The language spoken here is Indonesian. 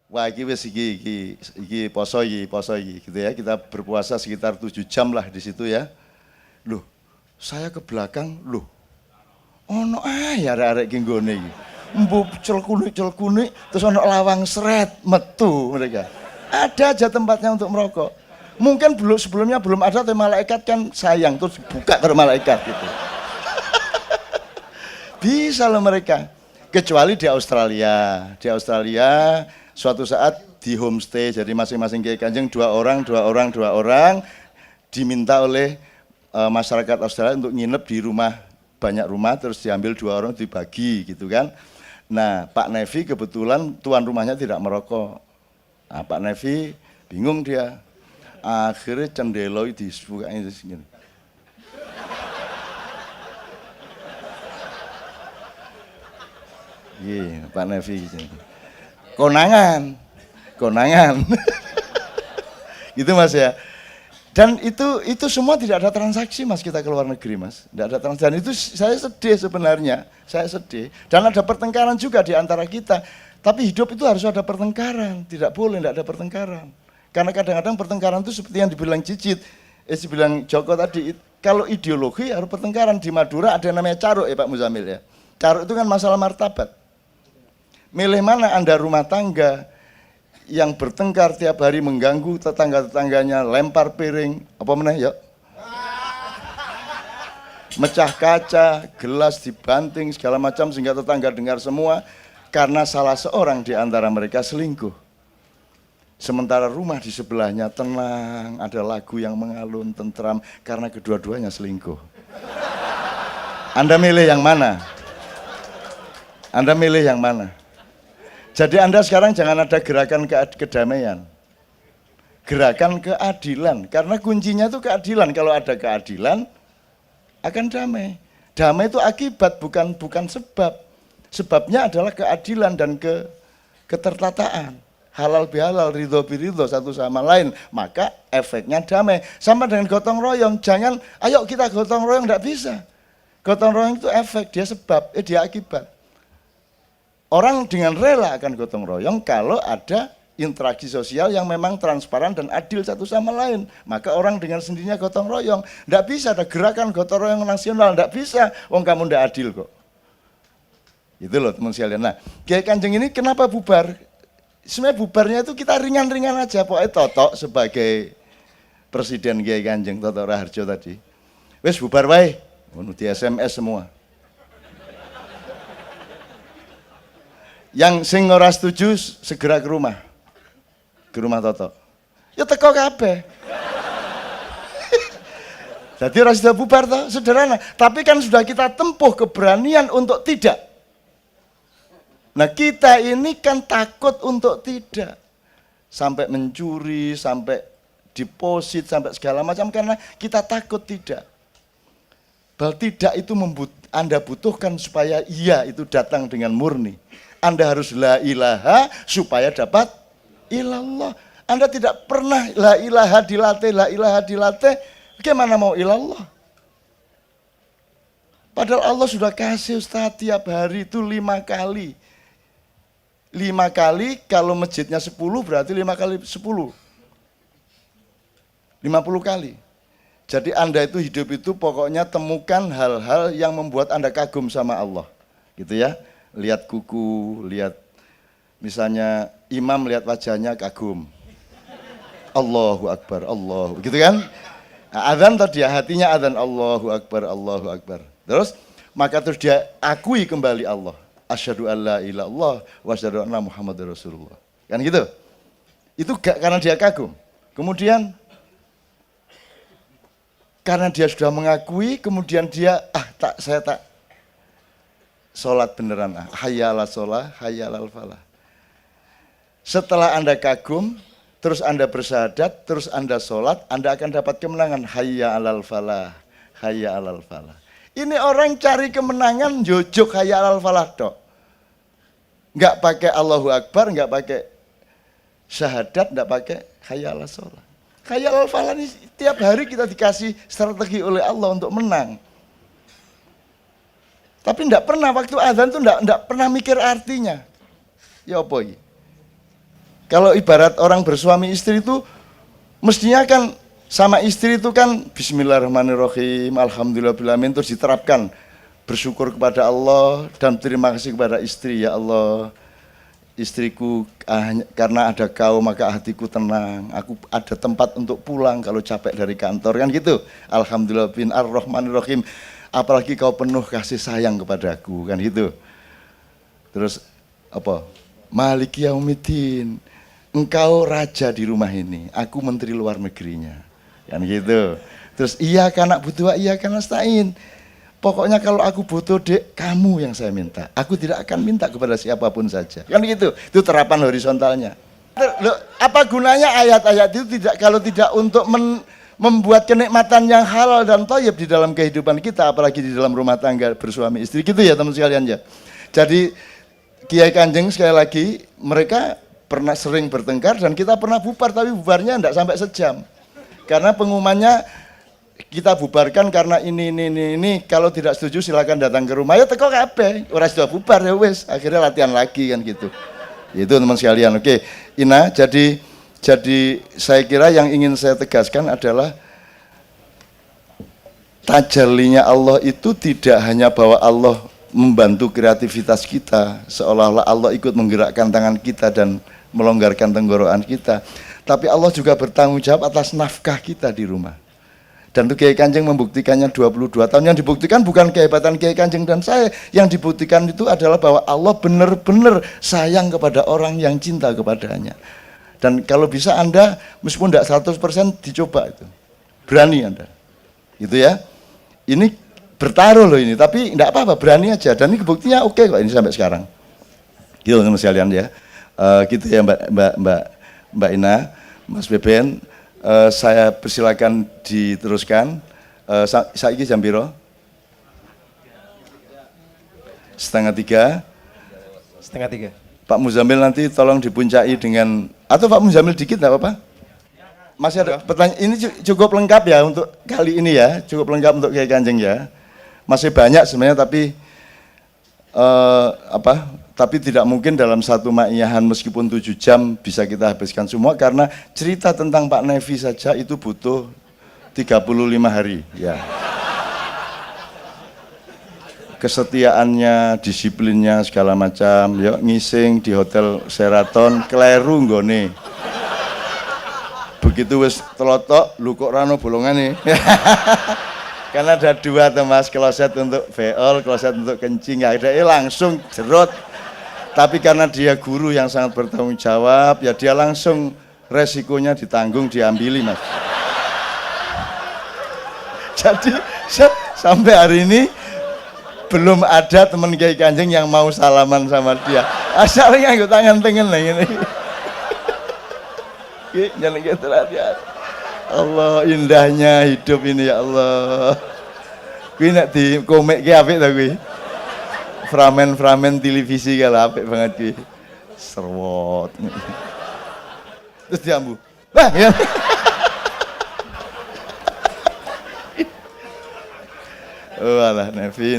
Wah, iki poso iki gitu ya. Kita berpuasa sekitar 7 jam lah di situ ya. Loh, saya ke belakang, loh. Ono ya arek-arek ki nggone iki. Mbuh celkunik terus ono lawang seret metu mereka. Ada aja tempatnya untuk merokok. Mungkin sebelumnya belum ada, tapi malaikat kan sayang terus buka ke malaikat gitu. Bisa loh mereka. Kecuali di Australia. Di Australia suatu saat di homestay, jadi masing-masing Kiai Kanjeng dua orang diminta oleh masyarakat Australia untuk nginep di rumah, banyak rumah, terus diambil 2 orang dibagi gitu kan. Nah Pak Nevi kebetulan tuan rumahnya tidak merokok. Nah, Pak Nevi bingung dia, akhirnya cendeloi disebukanya di sini. Iya, Pak Nevi gitu. Konangan. Gitu Mas ya. Dan itu semua tidak ada transaksi Mas, kita ke luar negeri Mas. Tidak ada transaksi. Dan itu saya sedih sebenarnya. Saya sedih. Dan ada pertengkaran juga di antara kita. Tapi hidup itu harus ada pertengkaran. Tidak boleh tidak ada pertengkaran. Karena kadang-kadang pertengkaran itu seperti yang dibilang Cicit. Dibilang Joko tadi. Kalau ideologi harus pertengkaran. Di Madura ada yang namanya caruk ya Pak Muzamil ya. Caruk itu kan masalah martabat. Milih mana Anda rumah tangga yang bertengkar tiap hari mengganggu tetangga-tetangganya, lempar piring, apa meneh ya? Mecah kaca, gelas dibanting, segala macam sehingga tetangga dengar semua karena salah seorang di antara mereka selingkuh. Sementara rumah di sebelahnya tenang, ada lagu yang mengalun, tentram karena kedua-duanya selingkuh. Anda milih yang mana? Anda milih yang mana? Jadi Anda sekarang jangan ada gerakan kedamaian. Gerakan keadilan. Karena kuncinya itu keadilan. Kalau ada keadilan, akan damai. Damai itu akibat, bukan sebab. Sebabnya adalah keadilan dan ketertataan. Halal bihalal, ridho biridho satu sama lain. Maka efeknya damai. Sama dengan gotong royong. Jangan, ayo kita gotong royong, tidak bisa. Gotong royong itu efek, dia sebab, dia akibat. Orang dengan rela akan gotong royong kalau ada interaksi sosial yang memang transparan dan adil satu sama lain. Maka orang dengan sendirinya gotong royong. Tidak bisa ada gerakan gotong royong nasional, tidak bisa. Wong kamu tidak adil kok. Itu loh teman sekalian. Nah, Kiai Kanjeng ini kenapa bubar? Sebenarnya bubarnya itu kita ringan-ringan aja. Pokoknya Toto sebagai Presiden Kiai Kanjeng, Toto Raharjo tadi. Wes bubar wae, di SMS semua. Yang sing ora setuju segera ke rumah Toto. Ya teko kabeh. Jadi ora sudah bubar toh, sederhana. Tapi kan sudah kita tempuh keberanian untuk tidak. Nah kita ini kan takut untuk tidak. Sampai mencuri, sampai deposit, sampai segala macam karena kita takut tidak. Bahwa tidak itu Anda butuhkan supaya iya itu datang dengan murni. Anda harus la ilaha supaya dapat ilallah. Anda tidak pernah la ilaha dilatih, bagaimana mau ilallah? Padahal Allah sudah kasih Ustaz tiap hari itu 5 kali. 5 kali kalau masjidnya 10 berarti 5 kali 10. 50 kali. Jadi Anda itu hidup itu pokoknya temukan hal-hal yang membuat Anda kagum sama Allah. Gitu ya. Lihat kuku, lihat misalnya imam lihat wajahnya kagum. Allahu Akbar, Allahu, gitu kan? Nah, adzan tadi hatinya adzan Allahu Akbar, Allahu Akbar. Terus maka terus dia akui kembali Allah. Asyhadu alla ilaha illallah wa asyhadu anna Muhammadar Rasulullah. Kan gitu? Itu karena dia kagum. Kemudian karena dia sudah mengakui, kemudian dia saya tak sholat beneran, hayya ala sholah, hayya ala falah. Setelah Anda kagum, terus Anda bersyahadat, terus Anda sholat, Anda akan dapat kemenangan, hayya ala falah, hayya ala falah. Ini orang cari kemenangan, jojok hayya ala falah toh. Enggak pakai Allahu Akbar, enggak pakai syahadat, enggak pakai hayya ala sholah. Hayya ala falah ini tiap hari kita dikasih strategi oleh Allah untuk menang. Tapi enggak pernah waktu azan tuh enggak pernah mikir artinya. Ya apa ini? Kalau ibarat orang bersuami istri itu mestinya kan sama istri itu kan bismillahirrahmanirrahim, alhamdulillahirrahmanirrahim, terus diterapkan bersyukur kepada Allah dan terima kasih kepada istri. Ya Allah, istriku, karena ada kau maka hatiku tenang, aku ada tempat untuk pulang kalau capek dari kantor, kan gitu. Alhamdulillah bin ar-Rahmanir-Rahim, apalagi kau penuh kasih sayang kepadaku, kan gitu. Terus apa? Maliki Yaumiddin, engkau raja di rumah ini, aku menteri luar negerinya, kan gitu. Terus iya kan nak butuh, iya kan nasta'in. Pokoknya kalau aku butuh dek, kamu yang saya minta. Aku tidak akan minta kepada siapapun saja. Kan gitu. Itu terapan horizontalnya. Loh, apa gunanya ayat-ayat itu kalau tidak untuk membuat kenikmatan yang halal dan thayyib di dalam kehidupan kita, apalagi di dalam rumah tangga bersuami istri. Gitu ya teman sekalian ya. Jadi Kiai Kanjeng sekali lagi, mereka pernah sering bertengkar dan kita pernah bubar, tapi bubarnya tidak sampai sejam. Karena pengumumannya kita bubarkan karena ini, kalau tidak setuju silakan datang ke rumah. Ya teko kabeh, ora sudah bubar ya wes, akhirnya latihan lagi kan gitu. Itu teman sekalian. Oke, Ina, jadi saya kira yang ingin saya tegaskan adalah tajallinya Allah itu tidak hanya bahwa Allah membantu kreativitas kita, seolah-olah Allah ikut menggerakkan tangan kita dan melonggarkan tenggorokan kita, tapi Allah juga bertanggung jawab atas nafkah kita di rumah. Dan itu Kiai Kanjeng membuktikannya 22 tahun. Yang dibuktikan bukan kehebatan Kiai Kanjeng dan saya, yang dibuktikan itu adalah bahwa Allah benar-benar sayang kepada orang yang cinta kepadanya. Dan kalau bisa Anda meskipun tidak 100% dicoba itu, berani Anda, gitu ya. Ini bertaruh loh ini, tapi tidak apa-apa, berani aja. Dan ini buktinya oke kok ini sampai sekarang. Gitu teman sekalian ya. Gitu ya Mbak Ina, Mas Beben. Saya persilakan diteruskan. Saiki jam piro? 2:30. 2:30. Pak Muzamil nanti tolong dipuncai dengan, atau Pak Muzamil dikit nggak apa-apa? Masih ada pertanyaan, ini cukup lengkap ya untuk kali ini ya, cukup lengkap untuk Kiai Kanjeng ya. Masih banyak sebenarnya tapi tapi tidak mungkin dalam satu maiyahan meskipun 7 jam bisa kita habiskan semua, karena cerita tentang Pak Nevi saja itu butuh 35 hari ya. Kesetiaannya, disiplinnya segala macam, ya ngising di hotel Sheraton kleru nggone. Begitu wis telotok, lu kok rano bolongane. Karena ada 2 tuh Mas, kloset untuk veol, kloset untuk kencing, ada langsung jerot. Tapi karena dia guru yang sangat bertanggung jawab, ya dia langsung resikonya ditanggung, diambili Mas. Jadi sampai hari ini belum ada teman Kiai Kanjeng yang mau salaman sama dia. Asalnya nganggo tangan tengen lah ini. Jangan gitu latihan. Allah, indahnya hidup ini ya Allah. Kuwi nek di komik ki apik ta kuwi. Framen televisi ki apik banget kuwi. Serwot. Terus diambu. Wah, ya. Oh alah, Nevi.